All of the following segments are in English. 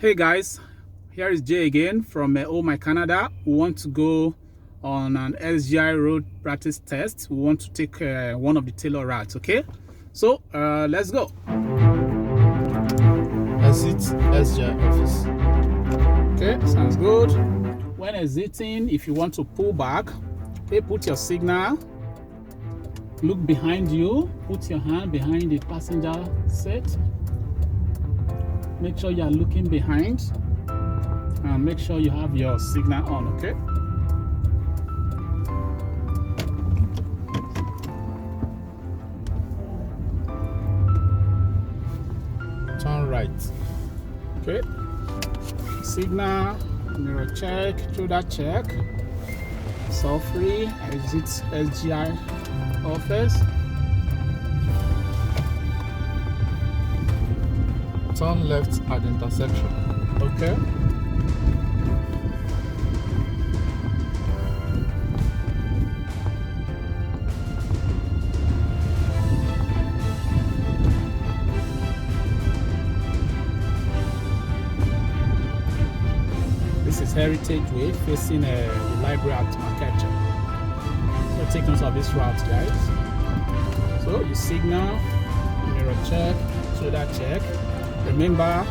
Hey guys, here is Jay again from Oh My Canada. We want to go on an SGI road practice test. We want to take one of the Taylor routes, okay? So let's go. Exit SGI office. Okay, sounds good. When exiting, if you want to pull back, okay, put your signal, look behind you, put your hand behind the passenger seat. Make sure you are looking behind and make sure you have your signal on, okay? Turn right. Okay. Signal, mirror check, shoulder check. So free, exit SGI office. Turn left at the intersection. Okay. This is Heritage Way facing the library at Saskatchewan. So take note of this route, guys. So you signal, mirror check, shoulder check. Remember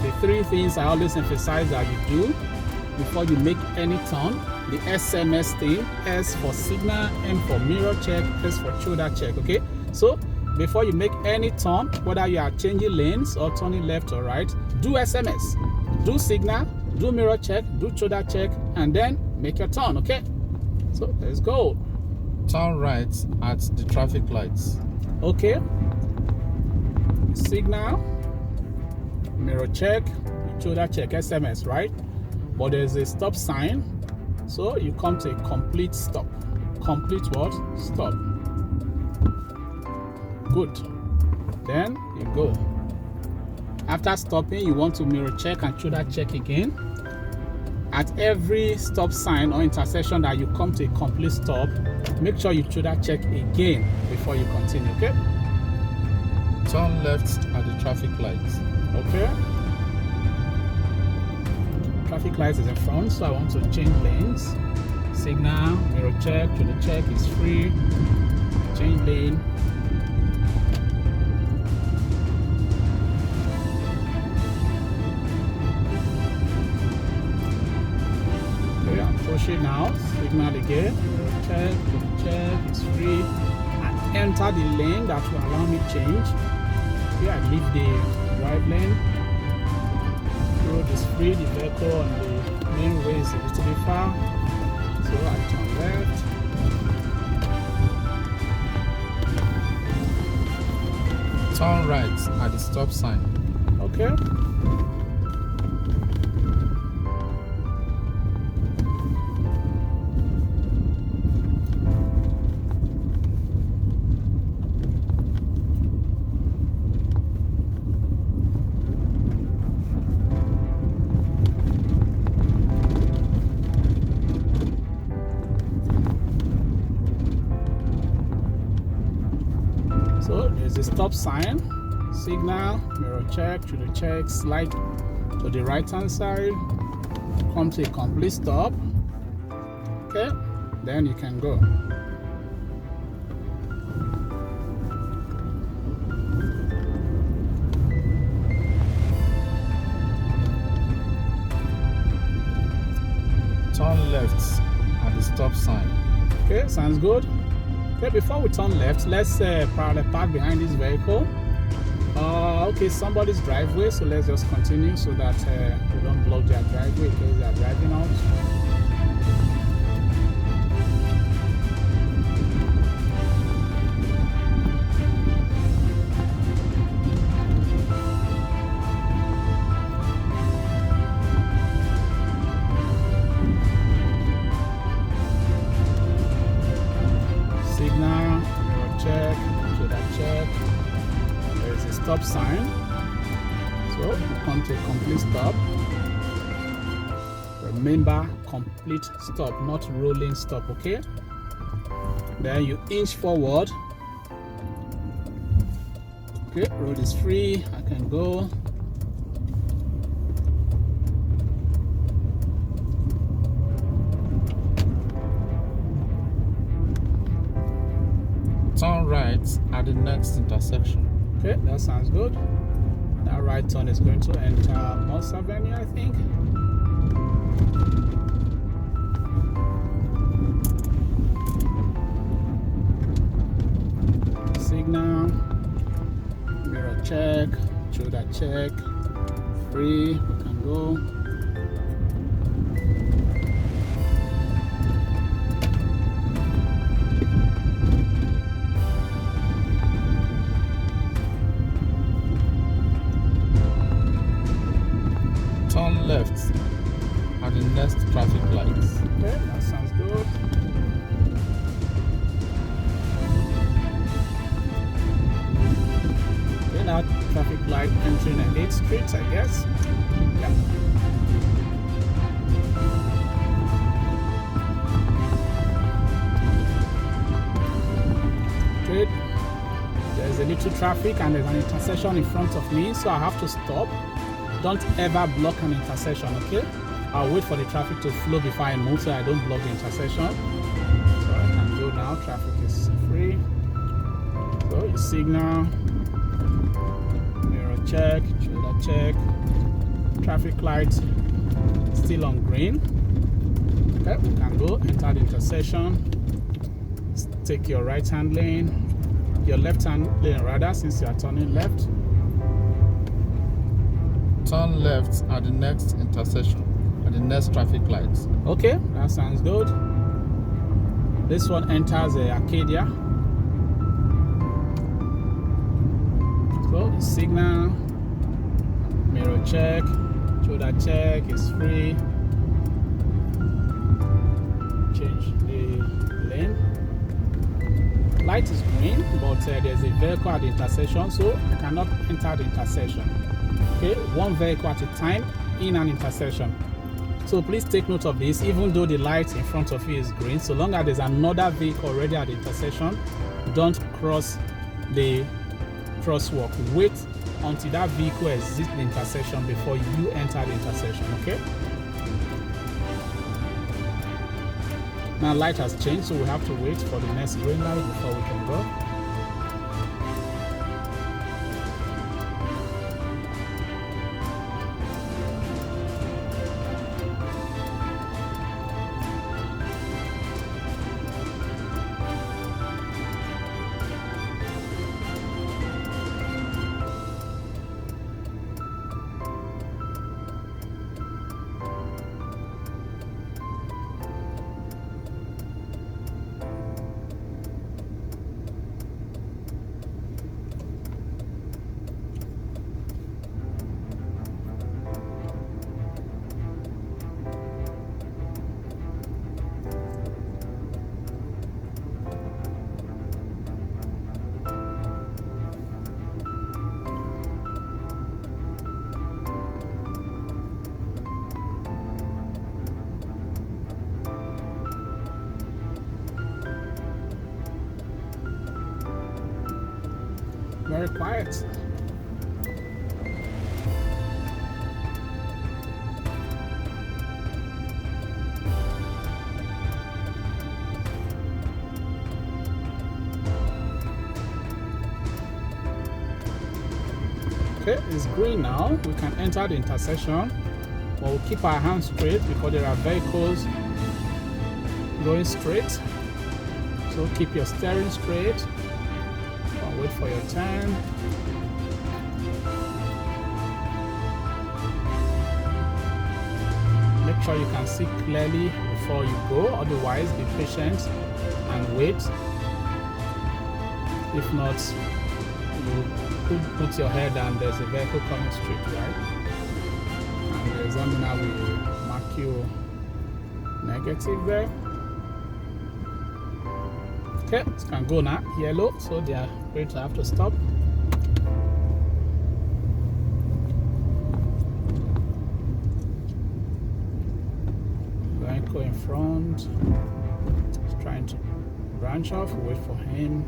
the three things I always emphasize that you do before you make any turn. The SMS thing, S for signal, M for mirror check, S for shoulder check, okay? So before you make any turn, whether you are changing lanes or turning left or right, do SMS, do signal, do mirror check, do shoulder check, and then make your turn, okay? So let's go. Turn right at the traffic lights. Okay. Signal, mirror check, shoulder check, SMS, right? But there's a stop sign, so you come to a complete stop. Complete what? Stop. Good. Then you go. After stopping, you want to mirror check and shoulder check again. At every stop sign or intersection that you come to a complete stop, make sure you shoulder check again before you continue, okay? Turn left at the traffic lights. Okay. Traffic light is in front, so I want to change lanes. Signal, mirror check, shoulder check is free. Change lane. Okay, I'm pushing now. Signal again. Mirror check, shoulder check is free. I enter the lane that will allow me change. Okay, I leave the drive lane. Road is free, the vehicle on the main way is a little bit far, so I turn left. Turn right at the stop sign. Okay. So there's a stop sign, signal, mirror check, shoulder check, slide to the right hand side, come to a complete stop. Okay, then you can go. Turn left at the stop sign. Okay, sounds good. Okay, before we turn left, let's parallel park behind this vehicle. Okay, somebody's driveway, so let's just continue so that we don't block their driveway in case they are driving out. Signal, mirror check, shoulder check. There is a stop sign, so you come to a complete stop. Remember, complete stop, not rolling stop, okay? Then you inch forward. Okay, road is free, I can go. left at the next intersection. Okay, that sounds good. That right turn is going to enter Moss Avenue, I think. Signal, mirror check, shoulder check, free, we can go. Turn left at the next traffic lights. Okay, that sounds good. Okay, now traffic light entering at 8th Street, I guess. Yeah. Okay, there's a little traffic and there's an intersection in front of me, so I have to stop. Don't ever block an intersection, okay? I'll wait for the traffic to flow before I move so I don't block the intersection. So I can go now, traffic is free. So you signal, mirror check, shoulder check, traffic light still on green. Okay, we can go, enter the intersection, take your right hand lane, your left hand lane rather, since you are turning left. Turn left at the next intersection, at the next traffic lights. Okay, that sounds good. This one enters Arcadia. So signal, mirror check, shoulder check is free. Change the lane. Light is green, but there's a vehicle at the intersection, so I cannot enter the intersection. Okay, one vehicle at a time in an intersection. So please take note of this. Even though the light in front of you is green, so long as there's another vehicle already at the intersection, don't cross the crosswalk. Wait until that vehicle exits the intersection before you enter the intersection. Okay, now light has changed, so we have to wait for the next green light before we can go. Very quiet. Okay, it's green now. We can enter the intersection, but we'll keep our hands straight because there are vehicles going straight. So keep your steering straight. Wait for your turn. Make sure you can see clearly before you go, otherwise be patient and wait. If not, you could put your head down, there's a vehicle coming straight, right? And the examiner will mark you negative there. Okay, it can go now, yellow, so they are going to have to stop. Vehicle in front, he's trying to branch off, wait for him,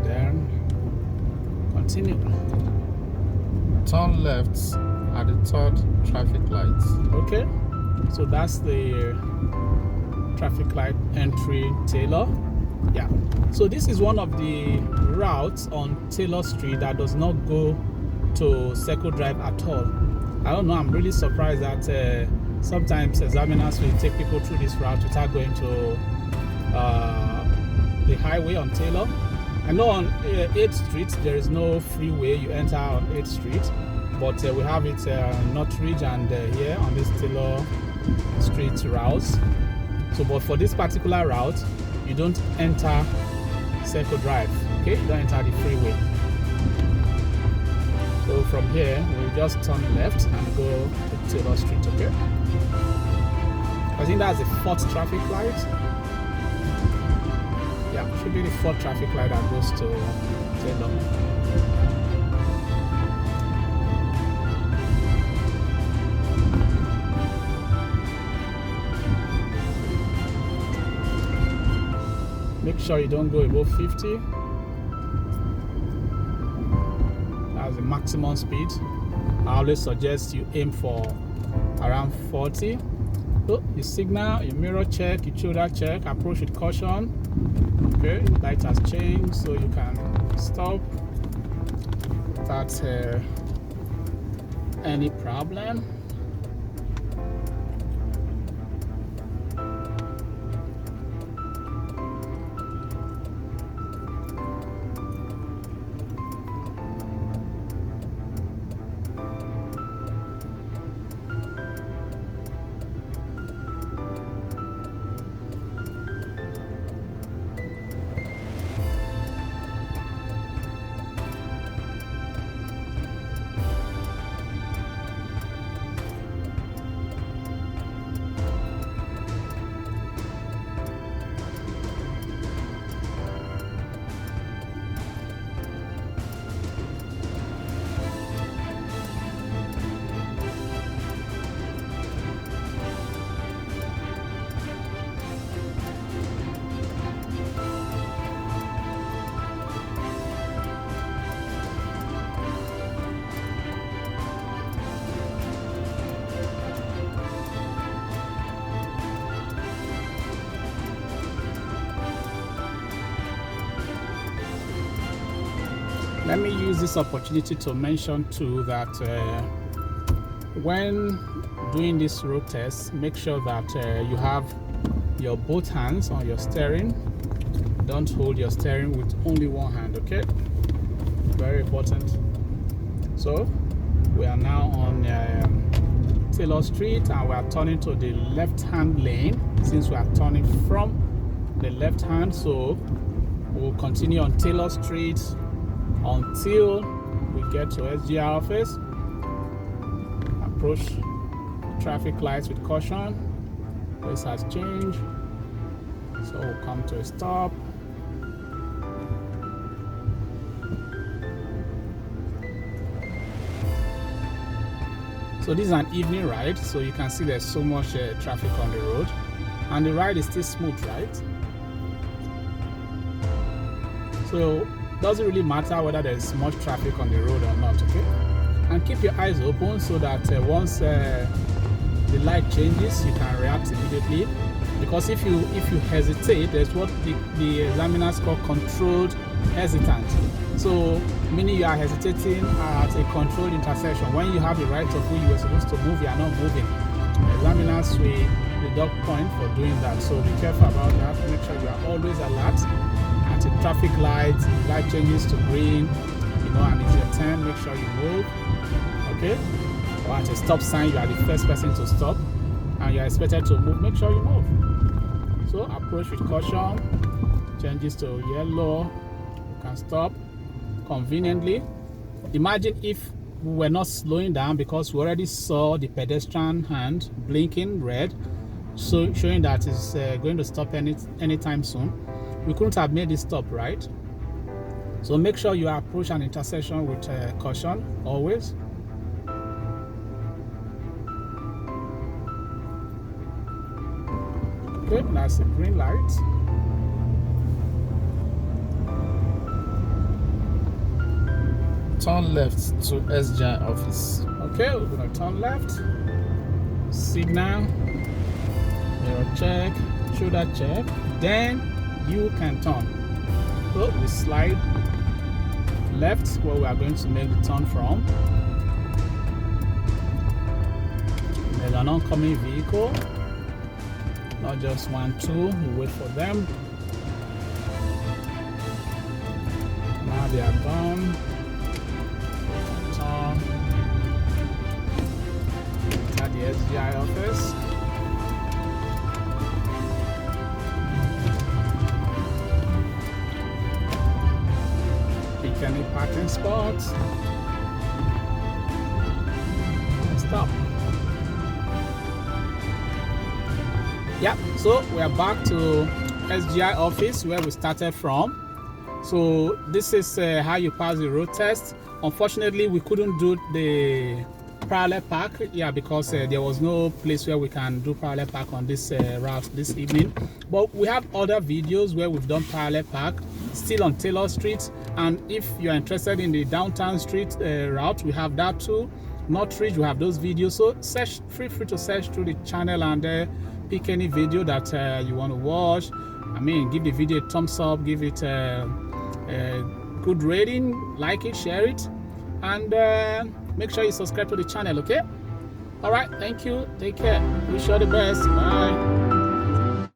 then continue. Turn left at the third traffic light. Okay, so that's the traffic light entry Taylor. Yeah, so this is one of the routes on Taylor Street that does not go to Circle Drive at all. I don't know, I'm really surprised that sometimes examiners will take people through this route without going to the highway on Taylor. I know on 8th Street there is no freeway, you enter on 8th Street, but we have it Northridge and here on this Taylor Street routes. So but for this particular route, you don't enter Circle Drive, okay? You don't enter the freeway. So from here, we'll just turn left and go to Taylor Street, okay? I think that's the 4th traffic light. Yeah, should be the 4th traffic light that goes to Taylor. Make sure you don't go above 50. That's the maximum speed. I always suggest you aim for around 40. So you signal, you mirror check, you shoulder check, approach with caution. Okay, light has changed, so you can stop without any problem. Let me use this opportunity to mention too that when doing this road test, make sure that you have your both hands on your steering. Don't hold your steering with only one hand, okay? Very important. So we are now on Taylor Street and we are turning to the left-hand lane since we are turning from the left hand. So we'll continue on Taylor Street until we get to SGI office. Approach traffic lights with caution. This has changed, so we'll come to a stop. So this is an evening ride, so you can see there's so much traffic on the road, and the ride is still smooth, right? So doesn't really matter whether there's much traffic on the road or not, okay? And keep your eyes open so that once the light changes, you can react immediately. Because if you hesitate, there's what the examiners call controlled hesitant. So meaning you are hesitating at a controlled intersection. When you have the right of way you were supposed to move, you are not moving. Examiners will deduct point for doing that. So be careful about that. Make sure you are always alert. At a traffic light, the light changes to green, and it's your turn, make sure you move, okay? Or at a stop sign, you are the first person to stop and you are expected to move, make sure you move. So approach with caution, changes to yellow, you can stop conveniently. Imagine if we were not slowing down because we already saw the pedestrian hand blinking red, so showing that it's going to stop anytime soon. We couldn't have made this stop, right? So make sure you approach an intersection with caution always. Okay, that's a green light. Turn left to SGI office. Okay, we're gonna turn left. Signal, mirror check, shoulder check, then you can turn. So we slide left where we are going to make the turn from. There's an oncoming vehicle, not just 1, 2, we wait for them. Now they are gone. Turn at the SGI office. Pick any parking spot. Stop. Yeah, so we are back to SGI office where we started from. So this is how you pass the road test. Unfortunately, we couldn't do the parallel park, because there was no place where we can do parallel park on this route this evening. But we have other videos where we've done parallel park, still on Taylor Street. And if you are interested in the downtown street route, we have that too. Northridge, we have those videos. So feel free to search through the channel and pick any video that you want to watch. I mean, give the video a thumbs up, give it a good rating, like it, share it, and make sure you subscribe to the channel, okay? All right, thank you, take care, wish you all the best, bye.